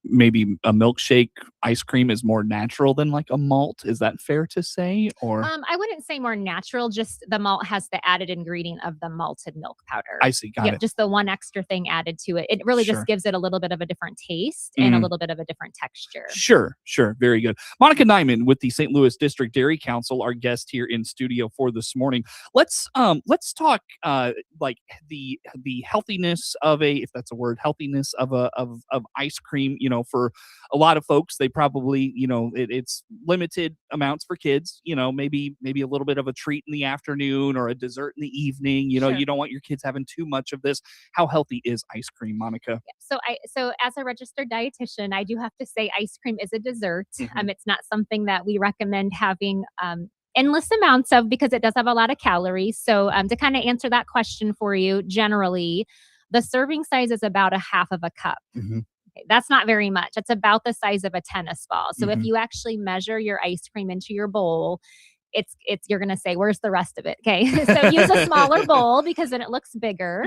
maybe a milkshake ice cream is more natural than like a malt. Is that fair to say? Or I wouldn't say more natural, just the malt has the added ingredient of the malted milk powder. I see. Got it. Just the one extra thing added to it. It really Sure. just gives it a little bit of a different taste and a little bit of a different texture. Sure. Very good. Monica Nyman with the St. Louis District Dairy Council, our guest here in studio for this morning. Let's talk like the healthiness of if that's a word, healthiness of ice cream. For a lot of folks, they probably, it's limited amounts for kids, maybe a little bit of a treat in the afternoon or a dessert in the evening. You don't want your kids having too much of this. How healthy is ice cream, Monica? So as a registered dietitian, I do have to say ice cream is a dessert. It's not something that we recommend having endless amounts of because it does have a lot of calories. So to kind of answer that question for you, generally, the serving size is about a half of a cup. That's not very much. It's about the size of a tennis ball. So if you actually measure your ice cream into your bowl, it's you're going to say, where's the rest of it? Okay. So use a smaller bowl because then it looks bigger.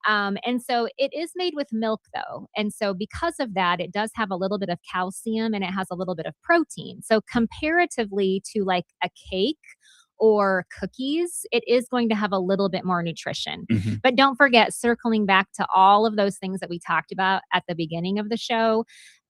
And so it is made with milk though. And so because of that, it does have a little bit of calcium and it has a little bit of protein. So comparatively to like a cake or cookies, it is going to have a little bit more nutrition. But don't forget, circling back to all of those things that we talked about at the beginning of the show,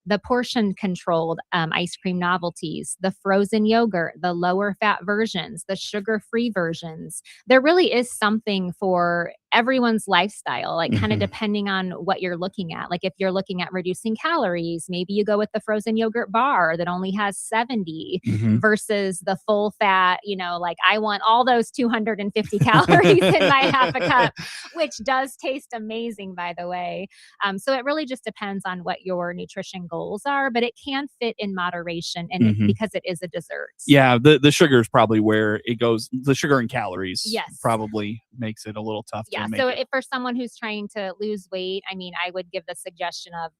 the portion controlled ice cream novelties, the frozen yogurt, the lower fat versions, the sugar free versions. There really is something for everyone's lifestyle, like kind of depending on what you're looking at. Like if you're looking at reducing calories, maybe you go with the frozen yogurt bar that only has 70 versus the full fat, like I want all those 250 calories in my half a cup, which does taste amazing, by the way. So it really just depends on what your nutrition goals are, but it can fit in moderation and because it is a dessert. Yeah, the sugar is probably where it goes. The sugar and calories probably makes it a little tough. Yeah. So if for someone who's trying to lose weight, I would give the suggestion of,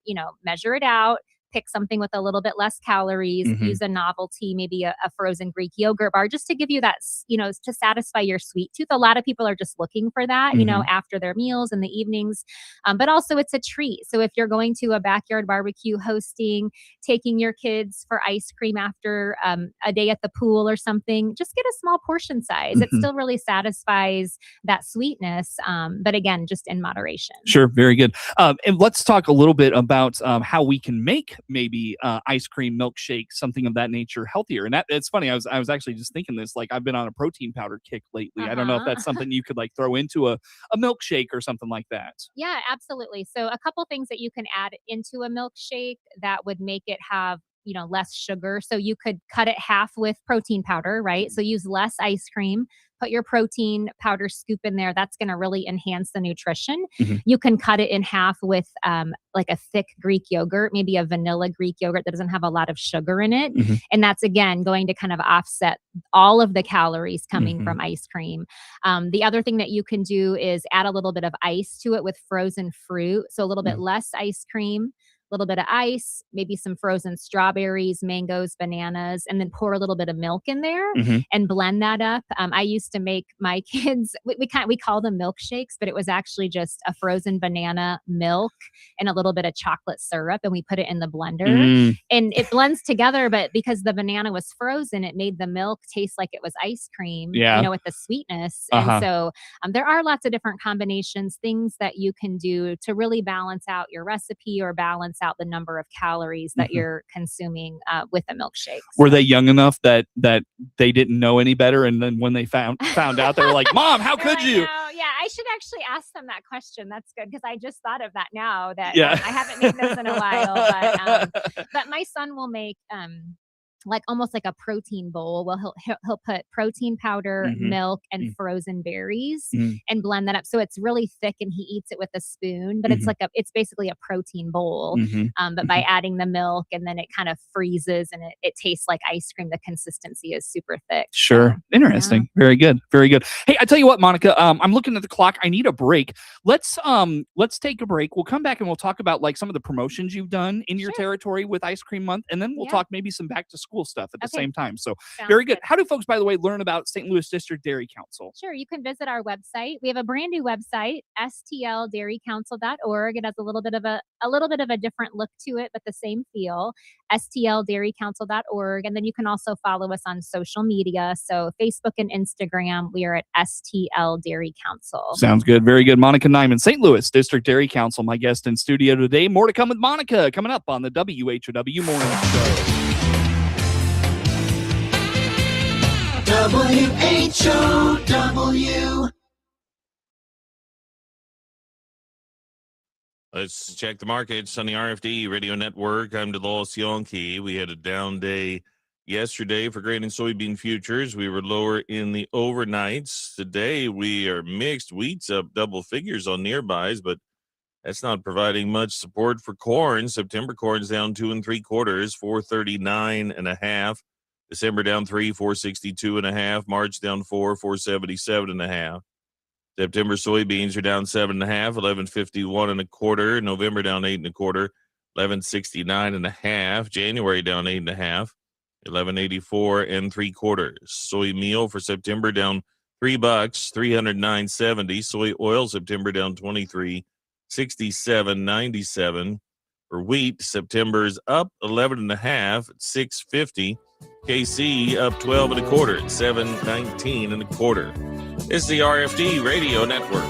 measure it out, pick something with a little bit less calories, use a novelty, maybe a frozen Greek yogurt bar, just to give you that, to satisfy your sweet tooth. A lot of people are just looking for that, after their meals in the evenings. But also it's a treat. So if you're going to a backyard barbecue, hosting, taking your kids for ice cream after a day at the pool or something, just get a small portion size. It still really satisfies that sweetness. But again, just in moderation. Sure. Very good. And let's talk a little bit about how we can make maybe ice cream, milkshake, something of that nature healthier. And it's funny. I was actually just thinking this, like I've been on a protein powder kick lately. I don't know if that's something you could like throw into a milkshake or something like that. Yeah, absolutely. So a couple things that you can add into a milkshake that would make it have less sugar. So you could cut it half with protein powder, right? So use less ice cream, put your protein powder scoop in there. That's going to really enhance the nutrition. Mhm. You can cut it in half with like a thick Greek yogurt, maybe a vanilla Greek yogurt that doesn't have a lot of sugar in it. Mhm. And that's, again, going to kind of offset all of the calories coming Mhm. from ice cream. The other thing that you can do is add a little bit of ice to it with frozen fruit. So a little bit less ice cream, a little bit of ice, maybe some frozen strawberries, mangoes, bananas, and then pour a little bit of milk in there Mhm. and blend that up. I used to make my kids, we call them milkshakes, but it was actually just a frozen banana, milk, and a little bit of chocolate syrup, and we put it in the blender. And it blends together, but because the banana was frozen, it made the milk taste like it was ice cream, Yeah. with the sweetness. Uh-huh. And so there are lots of different combinations, things that you can do to really balance out your recipe or balance out the number of calories that Mhm. you're consuming with a milkshake. Were they young enough that they didn't know any better, and then when they found out, they were like, "Mom, how could you?" No, yeah, I should actually ask them that question. That's good because I just thought of that now that Yeah. I haven't made this in a while. But my son will make like almost like a protein bowl. Well, he'll put protein powder, Mhm. milk, and Mm. frozen berries Mm. and blend that up. So it's really thick, and he eats it with a spoon. But Mhm. it's basically a protein bowl. Mhm. But by adding the milk, and then it kind of freezes, and it tastes like ice cream. The consistency is super thick. Sure. So, Interesting. Very good. Very good. Hey, I tell you what, Monica, I'm looking at the clock. I need a break. Let's take a break. We'll come back and we'll talk about like some of the promotions you've done in your territory with Ice Cream Month, and then we'll Yeah. talk maybe some back to school stuff at the Okay. same time. So Sounds very good. good. How do folks, by the way, learn about St. Louis District Dairy Council? Sure, you can visit our website. We have a brand new website, stldairycouncil.org. It has a little bit of a different look to it, but the same feel, stldairycouncil.org. And then you can also follow us on social media. So Facebook and Instagram, we are at STL Dairy Council. Sounds good. Very good. Monica Nyman, St. Louis District Dairy Council, my guest in studio today. More to come with Monica coming up on the WHOW Morning Show. WHOW. Let's check the markets on the RFD Radio Network. I'm Delos Yonke. We had a down day yesterday for grain and soybean futures. We were lower in the overnights. Today we are mixed. Wheat's up double figures on nearbys, but that's not providing much support for corn. September corn's down 2 3/4, 439.5. December down 3, 462.5. March down 4, 477.5. September soybeans are down 7.5, 1151.25. November down 8 1/4, 1169.5. January down 8.5, 1184 3/4. Soy meal for September down $3, 309.70. Soy oil September down 23, 67.97. For wheat, September's up 11.5 at 650. KC up 12 1/4 at 719 1/4. This is the RFD Radio Network.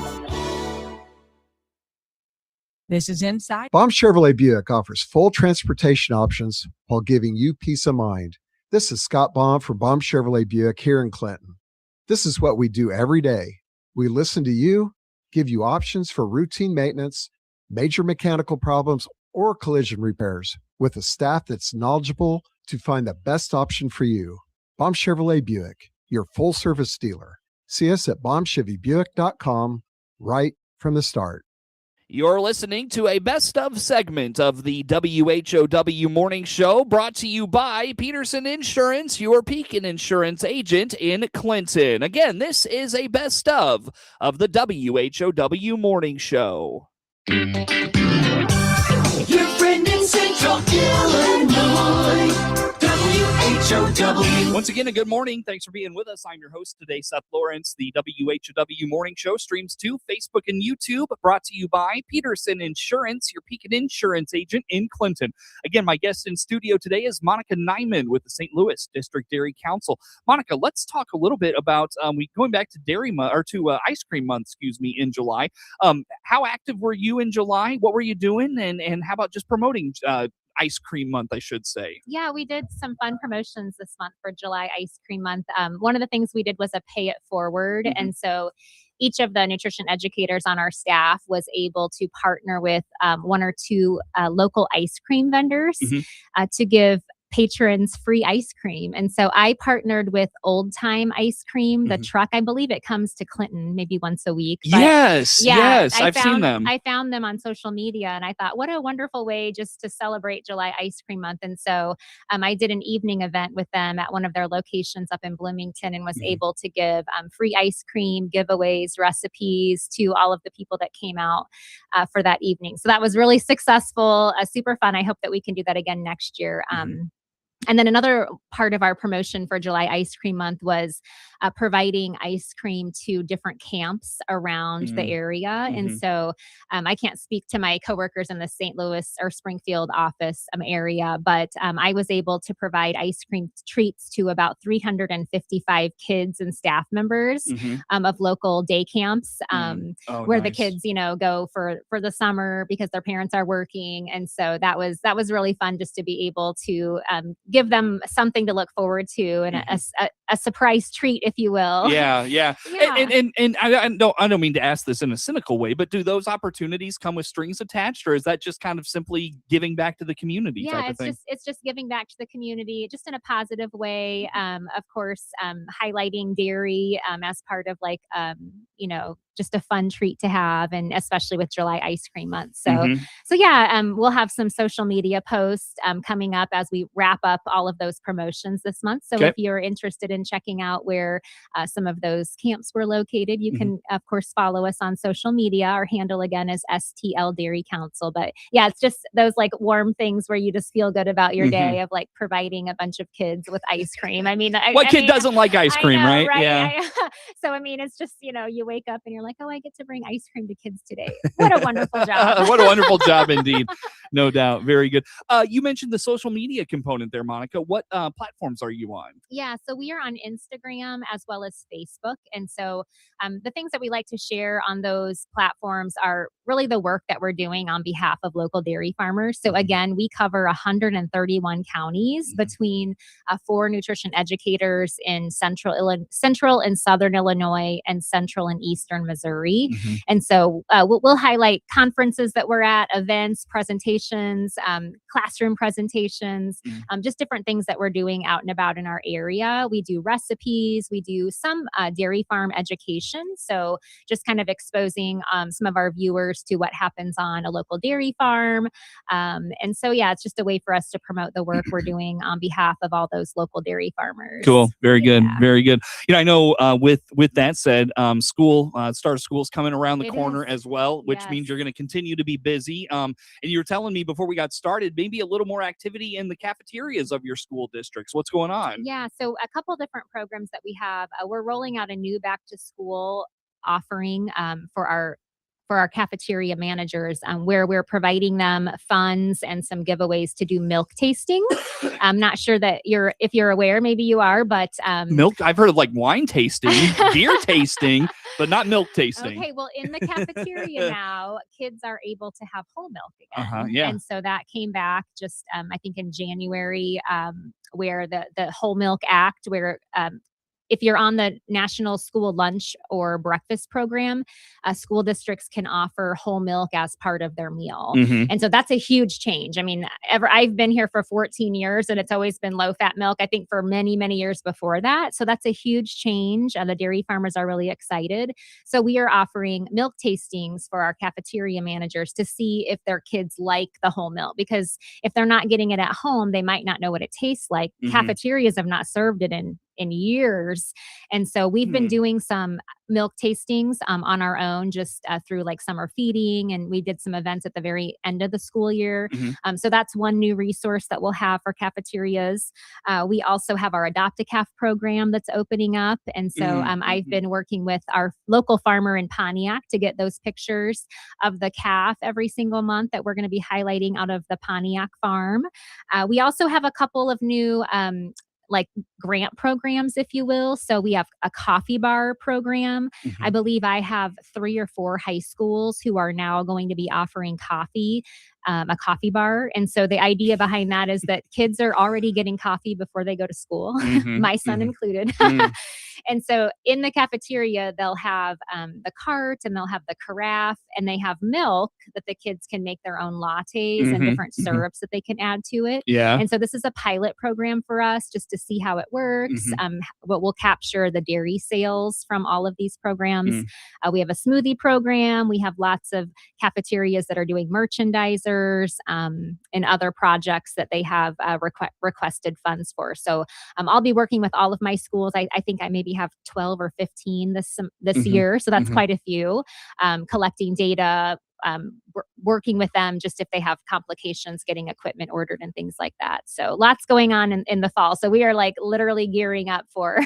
This is Inside. Baum Chevrolet Buick offers full transportation options while giving you peace of mind. This is Scott Baum from Baum Chevrolet Buick here in Clinton. This is what we do every day. We listen to you, give you options for routine maintenance, major mechanical problems, or collision repairs with a staff that's knowledgeable to find the best option for you. Baum Chevrolet Buick, your full service dealer. See us at baumchevybuick.com right from the start. You're listening to a best of segment of the WHOW Morning Show, brought to you by Peterson Insurance, your Pekin Insurance agent in Clinton. Again, this is a best of the WHOW Morning Show. Your friend in Central Illinois. WHOW. Once again, a good morning. Thanks for being with us. I'm your host today, Seth Lawrence. The WHOW Morning Show streams to Facebook and YouTube, brought to you by Peterson Insurance, your Pekin Insurance agent in Clinton. Again, my guest in studio today is Monica Nyman with the St. Louis District Dairy Council. Monica, let's talk a little bit about going back to Ice Cream Month, in July. How active were you in July? What were you doing? And how about just promoting Ice Cream Month, I should say? Yeah, we did some fun promotions this month for July Ice Cream Month. One of the things we did was a pay it forward. Mm-hmm. And so each of the nutrition educators on our staff was able to partner with one or two local ice cream vendors Mm-hmm. to give patrons free ice cream. And so I partnered with Old Time Ice Cream, the truck. I believe it comes to Clinton maybe once a week. But Yes, I've seen them. I found them on social media, and I thought, what a wonderful way just to celebrate July Ice Cream Month. And so I did an evening event with them at one of their locations up in Bloomington, and was able to give free ice cream, giveaways, recipes to all of the people that came out for that evening. So that was really successful, super fun. I hope that we can do that again next year. And then another part of our promotion for July Ice Cream Month was providing ice cream to different camps around the area. And so I can't speak to my coworkers in the St. Louis or Springfield office area, but I was able to provide ice cream treats to about 355 kids and staff members of local day camps where the kids, go for the summer because their parents are working. And so that was really fun just to be able to give them something to look forward to and a surprise treat, if you will. Yeah. And I don't mean to ask this in a cynical way, but do those opportunities come with strings attached, or is that just kind of simply giving back to the community? Yeah, it's just giving back to the community, just in a positive way. Of course, highlighting dairy as part of just a fun treat to have, and especially with July Ice Cream Month. So we'll have some social media posts coming up as we wrap up all of those promotions this month. So if you're interested in checking out where some of those camps were located, you can, of course, follow us on social media. Our handle again is STL Dairy Council. But yeah, it's just those warm things where you just feel good about your day of providing a bunch of kids with ice cream. I mean, what kid doesn't like ice cream, right? Yeah. So, I mean, it's just, you wake up and you're like, oh, I get to bring ice cream to kids today. What a wonderful job. What a wonderful job indeed. No doubt. Very good. You mentioned the social media component there, Monica. What platforms are you on? Yeah, so we are on Instagram as well as Facebook. And so the things that we like to share on those platforms are really the work that we're doing on behalf of local dairy farmers. So again, we cover 131 counties between 4 nutrition educators in central and southern Illinois and central and eastern Missouri. And so we'll highlight conferences that we're at, events, presentations, classroom presentations, just different things that we're doing out and about in our area. We do recipes, we do some dairy farm education. So just kind of exposing some of our viewers to what happens on a local dairy farm. And so, yeah, it's just a way for us to promote the work we're doing on behalf of all those local dairy farmers. Cool. Very good. Very good. I know with that said, start of school's coming around the corner as well, which means you're going to continue to be busy. And you were telling me before we got started, maybe a little more activity in the cafeterias of your school districts. What's going on? Yeah, so a couple different programs that we have. We're rolling out a new back to school offering for our cafeteria managers, where we're providing them funds and some giveaways to do milk tasting. I'm not sure that if you're aware, maybe you are, but milk. I've heard of wine tasting, beer tasting, but not milk tasting. Okay, well, in the cafeteria now, kids are able to have whole milk again. Yeah. And so that came back just, I think in January, where the Whole Milk Act, where if you're on the National School Lunch or Breakfast Program, school districts can offer whole milk as part of their meal. And so that's a huge change. I mean, I've been here for 14 years and it's always been low-fat milk, I think, for many, many years before that. So that's a huge change. The dairy farmers are really excited. So we are offering milk tastings for our cafeteria managers to see if their kids like the whole milk. Because if they're not getting it at home, they might not know what it tastes like. Cafeterias have not served it in years. And so we've been doing some milk tastings on our own, just through summer feeding. And we did some events at the very end of the school year. So that's one new resource that we'll have for cafeterias. We also have our Adopt a Calf program that's opening up. And so I've been working with our local farmer in Pontiac to get those pictures of the calf every single month that we're going to be highlighting out of the Pontiac farm. We also have a couple of new grant programs, if you will. So we have a coffee bar program. I believe I have 3 or 4 high schools who are now going to be offering coffee, a coffee bar. And so the idea behind that is that kids are already getting coffee before they go to school, my son included. And so in the cafeteria, they'll have the cart and they'll have the carafe, and they have milk that the kids can make their own lattes and different syrups that they can add to it. Yeah. And so this is a pilot program for us just to see how it works. What we'll capture the dairy sales from all of these programs. We have a smoothie program. We have lots of cafeterias that are doing merchandisers and other projects that they have requested funds for. So I'll be working with all of my schools. I think I maybe have 12 or 15 this year. So that's quite a few, collecting data, working with them just if they have complications getting equipment ordered and things like that. So lots going on in the fall. So we are like literally gearing up for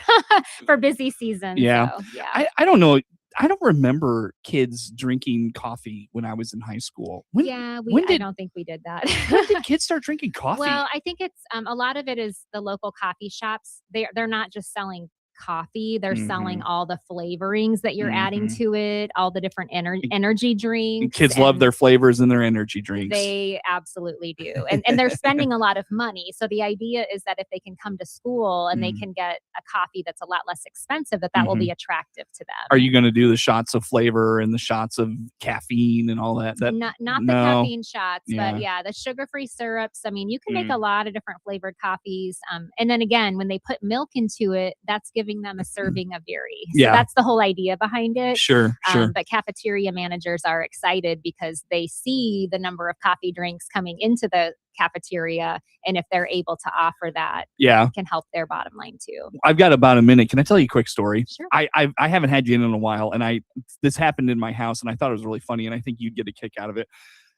for busy season. Yeah. So, yeah. I don't know. I don't remember kids drinking coffee when I was in high school. I don't think we did that. When did kids start drinking coffee? Well, I think it's a lot of it is the local coffee shops. They're not just selling coffee, they're selling all the flavorings that you're adding to it, all the different energy drinks. Kids love their flavors and their energy drinks. They absolutely do. And they're spending a lot of money. So the idea is that if they can come to school and they can get a coffee that's a lot less expensive, that will be attractive to them. Are you going to do the shots of flavor and the shots of caffeine and all that? Not the caffeine shots, but the sugar-free syrups. I mean, you can make a lot of different flavored coffees. And then again, when they put milk into it, that's giving them a serving of dairy. So that's the whole idea behind it. Sure. But cafeteria managers are excited because they see the number of coffee drinks coming into the cafeteria, and if they're able to offer that, it can help their bottom line too. I've got about a minute. Can I tell you a quick story? Sure. I haven't had you in a while, and this happened in my house, and I thought it was really funny, and I think you'd get a kick out of it.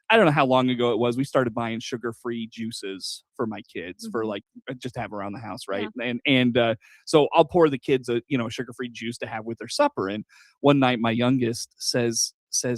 I don't know how long ago it was. We started buying sugar-free juices for my kids for like just to have around the house, right? And so I'll pour the kids a sugar-free juice to have with their supper. And one night my youngest says,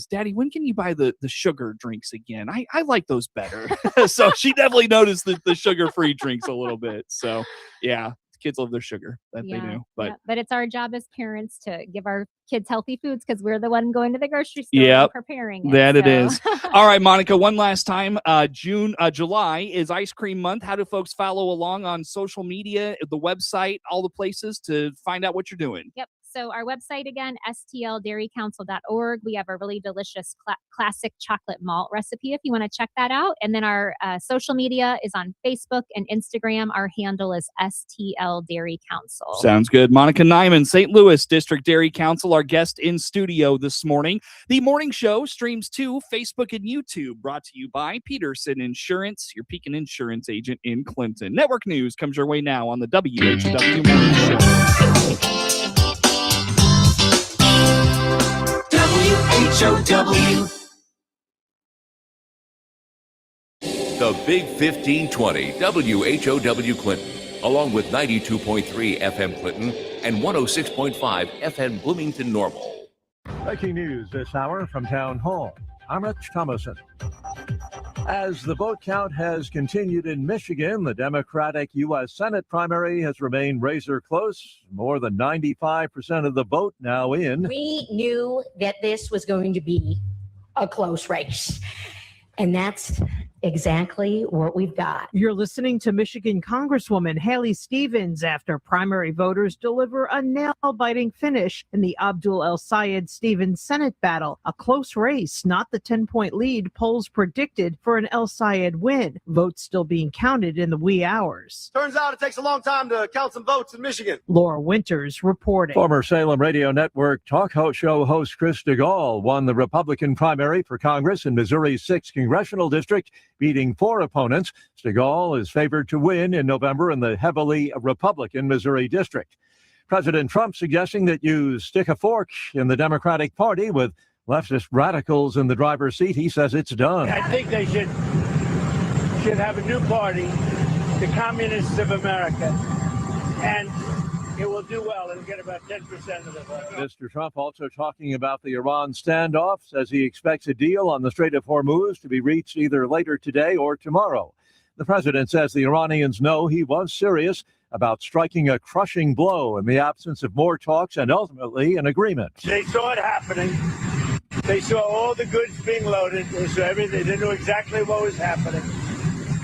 "Daddy, when can you buy the sugar drinks again? I like those better." So she definitely noticed the sugar-free drinks a little bit. So yeah. Kids love their sugar. They do. But it's our job as parents to give our kids healthy foods because we're the one going to the grocery store and preparing it. It is. All right, Monica, one last time. July is Ice Cream Month. How do folks follow along on social media, the website, all the places to find out what you're doing? Yep. So our website again, stldairycouncil.org. We have a really delicious classic chocolate malt recipe if you want to check that out. And then our social media is on Facebook and Instagram. Our handle is STL Dairy Council. Sounds good. Monica Nyman, St. Louis District Dairy Council, our guest in studio this morning. The morning show streams to Facebook and YouTube, brought to you by Peterson Insurance, your Pekin Insurance agent in Clinton. Network news comes your way now on the WHOW Morning Show. WHOW. The Big 1520 WHOW Clinton, along with 92.3 FM Clinton and 106.5 FM Bloomington Normal. Breaking news this hour from Town Hall. I'm Rich Thomason. As the vote count has continued in Michigan, the Democratic U.S. Senate primary has remained razor close. More than 95% of the vote now in. We knew that this was going to be a close race, and that's exactly what we've got. You're listening to Michigan Congresswoman Haley Stevens after primary voters deliver a nail-biting finish in the Abdul El Sayed Stevens Senate battle. A close race, not the 10-point lead polls predicted for an El Sayed win. Votes still being counted in the wee hours. Turns out it takes a long time to count some votes in Michigan. Laura Winters reporting. Former Salem Radio Network talk show host Chris DeGaulle won the Republican primary for Congress in Missouri's 6th congressional district, beating 4 opponents. DeGaulle is favored to win in November in the heavily Republican Missouri district. President Trump suggesting that you stick a fork in the Democratic Party with leftist radicals in the driver's seat. He says it's done. I think they should have a new party, the Communists of America, and it will do well. It'll get about 10% of the vote. Mr. Trump also talking about the Iran standoff, says he expects a deal on the Strait of Hormuz to be reached either later today or tomorrow. The president says the Iranians know he was serious about striking a crushing blow in the absence of more talks and ultimately an agreement. They saw it happening. They saw all the goods being loaded. They saw everything. They knew exactly what was happening.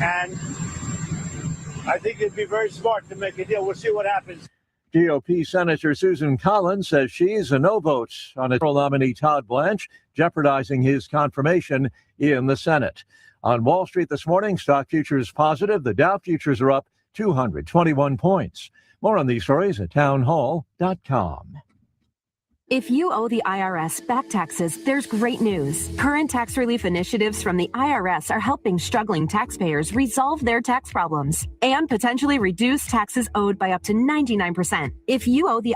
And I think it'd be very smart to make a deal. We'll see what happens. GOP Senator Susan Collins says she's a no vote on its nominee Todd Blanche, jeopardizing his confirmation in the Senate. On Wall Street this morning, stock futures positive. The Dow futures are up 221 points. More on these stories at townhall.com. If you owe the IRS back taxes, there's great news. Current tax relief initiatives from the IRS are helping struggling taxpayers resolve their tax problems and potentially reduce taxes owed by up to 99%. If you owe the